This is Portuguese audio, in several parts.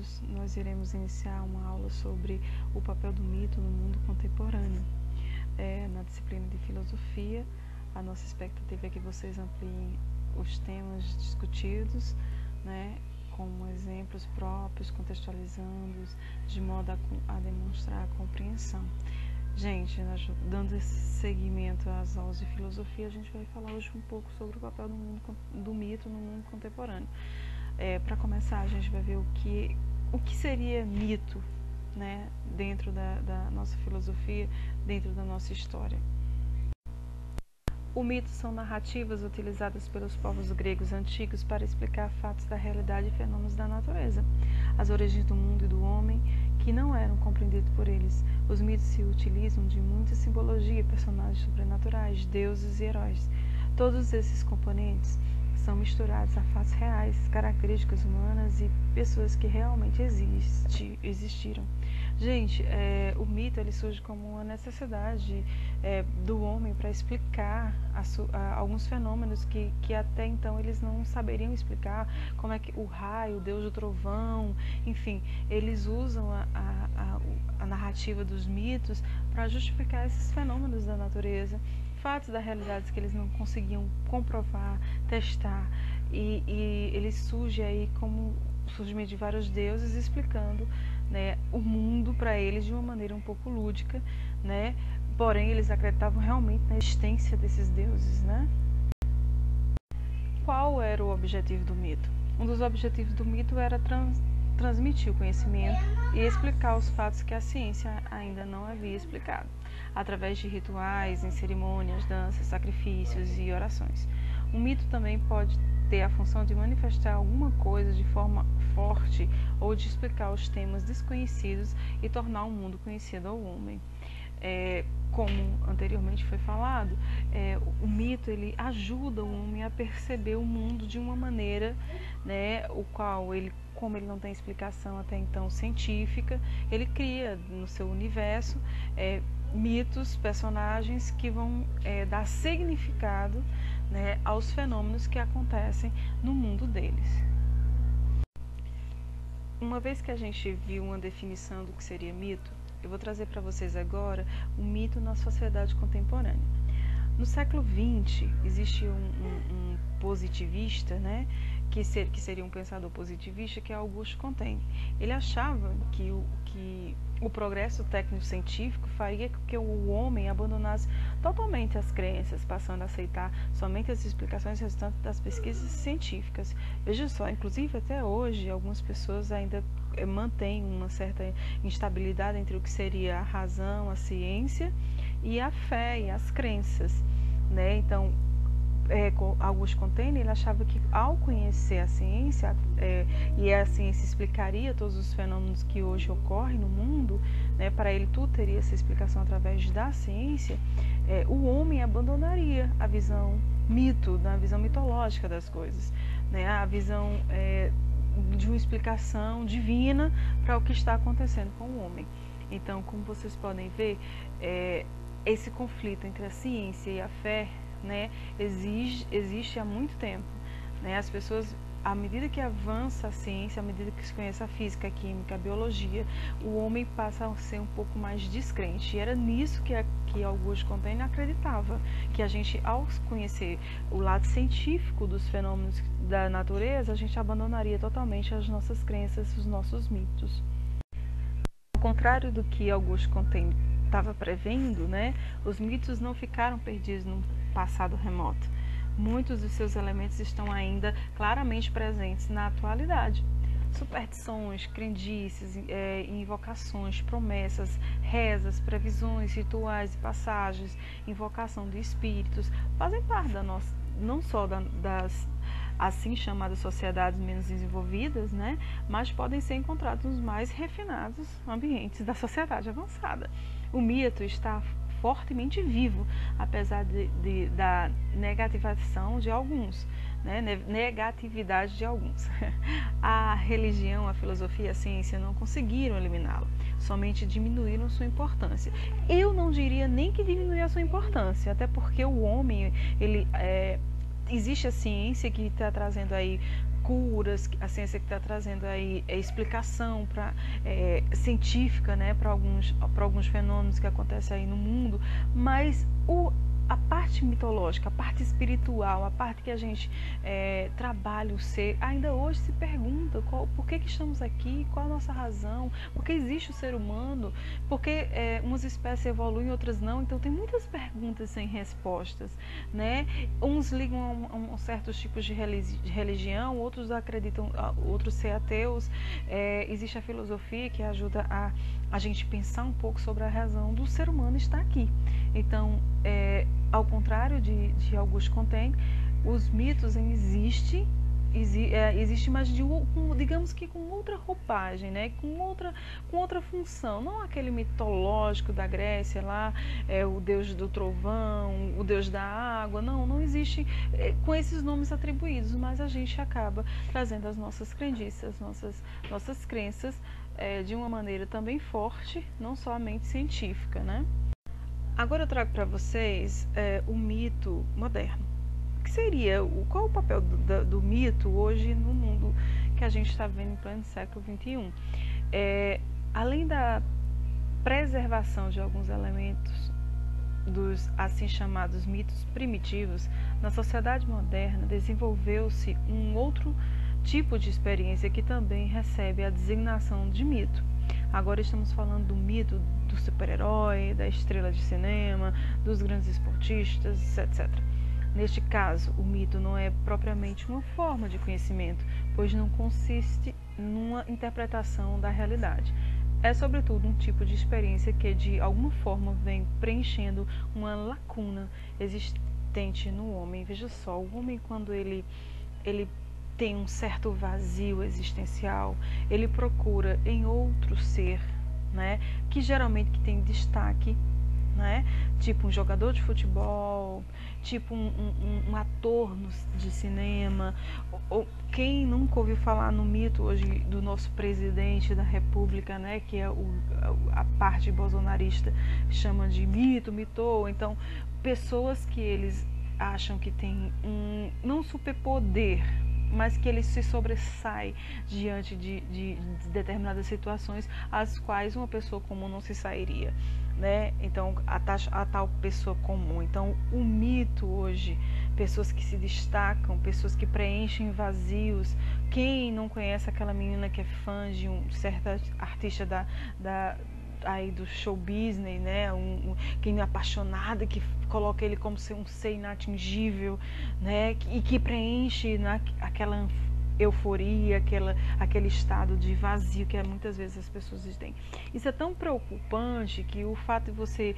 todos, nós iremos iniciar uma aula sobre o papel do mito no mundo contemporâneo. Na disciplina de filosofia, a nossa expectativa é que vocês ampliem os temas discutidos, né, como exemplos próprios, contextualizando, de modo a demonstrar a compreensão. Gente, dando esse seguimento às aulas de filosofia, a gente vai falar hoje um pouco sobre o papel do mito no mundo contemporâneo. Para começar, a gente vai ver o que seria mito, né, dentro da nossa filosofia, dentro da nossa história. O mito são narrativas utilizadas pelos povos gregos antigos para explicar fatos da realidade e fenômenos da natureza, as origens do mundo e do homem, que não eram compreendidos por eles. Os mitos se utilizam de muita simbologia, personagens sobrenaturais, deuses e heróis. Todos esses componentes são misturados a fatos reais, características humanas e pessoas que realmente existiram. Gente, o mito ele surge como uma necessidade do homem para explicar alguns fenômenos que até então eles não saberiam explicar, como é que o raio, o deus do trovão, enfim, eles usam a narrativa dos mitos para justificar esses fenômenos da natureza, fatos da realidade que eles não conseguiam comprovar, testar, e eles surgem aí como o surgimento de vários deuses explicando, né, o mundo para eles de uma maneira um pouco lúdica, né? Porém eles acreditavam realmente na existência desses deuses, né? Qual era o objetivo do mito? Um dos objetivos do mito era transmitir o conhecimento e explicar os fatos que a ciência ainda não havia explicado, através de rituais, em cerimônias, danças, sacrifícios e orações. O mito também pode ter a função de manifestar alguma coisa de forma forte ou de explicar os temas desconhecidos e tornar o mundo conhecido ao homem. Como anteriormente foi falado, o mito ele ajuda o homem a perceber o mundo de uma maneira, né, o qual como ele não tem explicação até então científica, ele cria no seu universo mitos, personagens que vão dar significado, né, aos fenômenos que acontecem no mundo deles. Uma vez que a gente viu uma definição do que seria mito, eu vou trazer para vocês agora o mito na sociedade contemporânea. No século XX, existe um positivista, né, que seria um pensador positivista, que é Auguste Comte. Ele achava que o progresso técnico-científico faria com que o homem abandonasse totalmente as crenças, passando a aceitar somente as explicações resultantes das pesquisas científicas. Veja só, inclusive até hoje, algumas pessoas ainda mantêm uma certa instabilidade entre o que seria a razão, a ciência e a fé e as crenças, né? Então, Auguste Comte, ele achava que ao conhecer a ciência, e a ciência explicaria todos os fenômenos que hoje ocorrem no mundo, né, para ele tudo teria essa explicação através da ciência, o homem abandonaria a visão da visão mitológica das coisas, né, a visão de uma explicação divina para o que está acontecendo com o homem. Então, como vocês podem ver, esse conflito entre a ciência e a fé, né, existe há muito tempo, né? As pessoas, à medida que avança a ciência, à medida que se conhece a física, a química, a biologia, o homem passa a ser um pouco mais descrente. E era nisso que Auguste Comte acreditava, que a gente, ao conhecer o lado científico dos fenômenos da natureza, a gente abandonaria totalmente as nossas crenças, os nossos mitos. Ao contrário do que Auguste Comte estava prevendo, né, os mitos não ficaram perdidos no passado remoto. Muitos dos seus elementos estão ainda claramente presentes na atualidade. Superstições, crendices, invocações, promessas, rezas, previsões, rituais e passagens, invocação de espíritos, fazem parte da nossa, não só das assim chamadas sociedades menos desenvolvidas, né, mas podem ser encontrados nos mais refinados ambientes da sociedade avançada. O mito está fortemente vivo, apesar da negativação de alguns, né, negatividade de alguns. A religião, a filosofia e a ciência não conseguiram eliminá-lo, somente diminuíram sua importância. Eu não diria nem que diminuiu a sua importância, até porque o homem, existe a ciência que está trazendo aí curas, a ciência que está trazendo aí explicação científica, né, para alguns fenômenos que acontecem aí no mundo, mas a parte mitológica, a parte espiritual, a parte que a gente trabalha o ser, ainda hoje se pergunta por que estamos aqui, qual a nossa razão, por que existe o ser humano, por que umas espécies evoluem, outras não. Então tem muitas perguntas sem respostas, né? Uns ligam a certos tipos de religião, outros acreditam, outros ser ateus. Existe a filosofia que ajuda a gente pensar um pouco sobre a razão do ser humano estar aqui. Então, ao contrário de Auguste Comte, os mitos existem, mas digamos que com outra roupagem, né? com outra função, não aquele mitológico da Grécia lá, o deus do trovão, o deus da água, não existe com esses nomes atribuídos, mas a gente acaba trazendo as nossas crendices, nossas crenças de uma maneira também forte, não somente científica, né? Agora eu trago para vocês o mito moderno. O que seria, qual o papel do mito hoje no mundo que a gente está vivendo em pleno século XXI? Além da preservação de alguns elementos dos assim chamados mitos primitivos, na sociedade moderna desenvolveu-se um outro tipo de experiência que também recebe a designação de mito. Agora estamos falando do mito do super-herói, da estrela de cinema, dos grandes esportistas, etc. Neste caso, o mito não é propriamente uma forma de conhecimento, pois não consiste numa interpretação da realidade. É, sobretudo, um tipo de experiência que, de alguma forma, vem preenchendo uma lacuna existente no homem. Veja só, o homem, quando ele tem um certo vazio existencial, ele procura em outro ser, né, que geralmente tem destaque, né, tipo um jogador de futebol, tipo um ator de cinema, ou quem nunca ouviu falar no mito hoje do nosso presidente da República, né, que é a parte bolsonarista chama de mitou, então pessoas que eles acham que têm não superpoder, mas que ele se sobressai diante de determinadas situações às quais uma pessoa comum não se sairia, né? Então, a tal pessoa comum. Então, o mito hoje, pessoas que se destacam, pessoas que preenchem vazios. Quem não conhece aquela menina que é fã de um certo artista aí do show business, né? Quem é apaixonado, que coloca ele como ser um ser inatingível, né? E que preenche aquela euforia, aquele estado de vazio que muitas vezes as pessoas têm. Isso é tão preocupante que o fato de você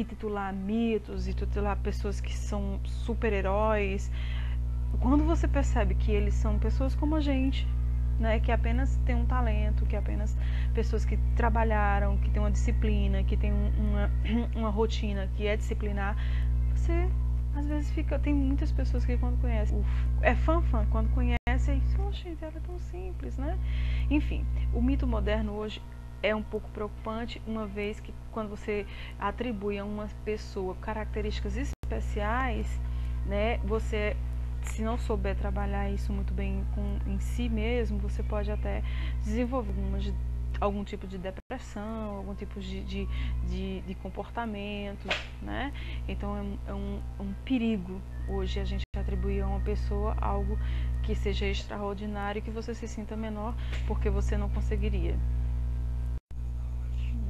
titular mitos e titular pessoas que são super-heróis, quando você percebe que eles são pessoas como a gente, né, que apenas tem um talento, que apenas pessoas que trabalharam, que tem uma disciplina, que tem uma rotina que é disciplinar, você às vezes tem muitas pessoas que quando conhecem, fã, quando conhece, gente, ela é tão simples, né? Enfim, o mito moderno hoje é um pouco preocupante, uma vez que quando você atribui a uma pessoa características especiais, né, você, se não souber trabalhar isso muito bem em si mesmo, você pode até desenvolver algum tipo de depressão, algum tipo de comportamento, né? Então é um perigo hoje a gente atribuir a uma pessoa algo que seja extraordinário e que você se sinta menor porque você não conseguiria.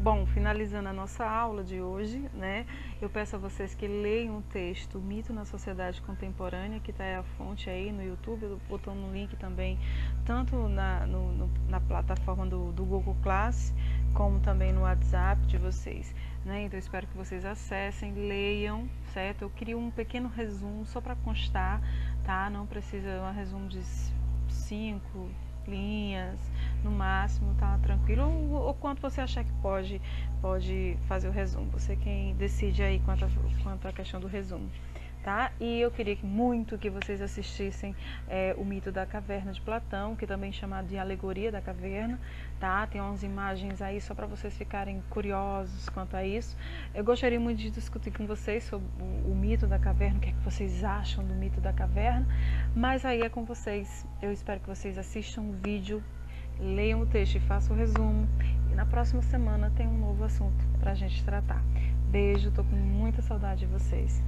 Bom, finalizando a nossa aula de hoje, né, eu peço a vocês que leiam o texto Mito na Sociedade Contemporânea, que está a fonte aí no YouTube, eu botando um link também, tanto na plataforma do Google Class, como também no WhatsApp de vocês, né? Então, eu espero que vocês acessem, leiam, certo? Eu queria um pequeno resumo, só para constar, tá? Não precisa um resumo de 5 linhas, no máximo, tá tranquilo, ou quanto você achar que pode fazer o resumo, você quem decide aí quanto à questão do resumo, tá? E eu queria muito que vocês assistissem o mito da caverna de Platão, que também é chamado de alegoria da caverna, tá? Tem umas imagens aí só para vocês ficarem curiosos quanto a isso. Eu gostaria muito de discutir com vocês sobre o mito da caverna, o que é que vocês acham do mito da caverna, mas aí é com vocês. Eu espero que vocês assistam o vídeo, leiam o texto e façam o resumo. E na próxima semana tem um novo assunto pra gente tratar. Beijo, tô com muita saudade de vocês.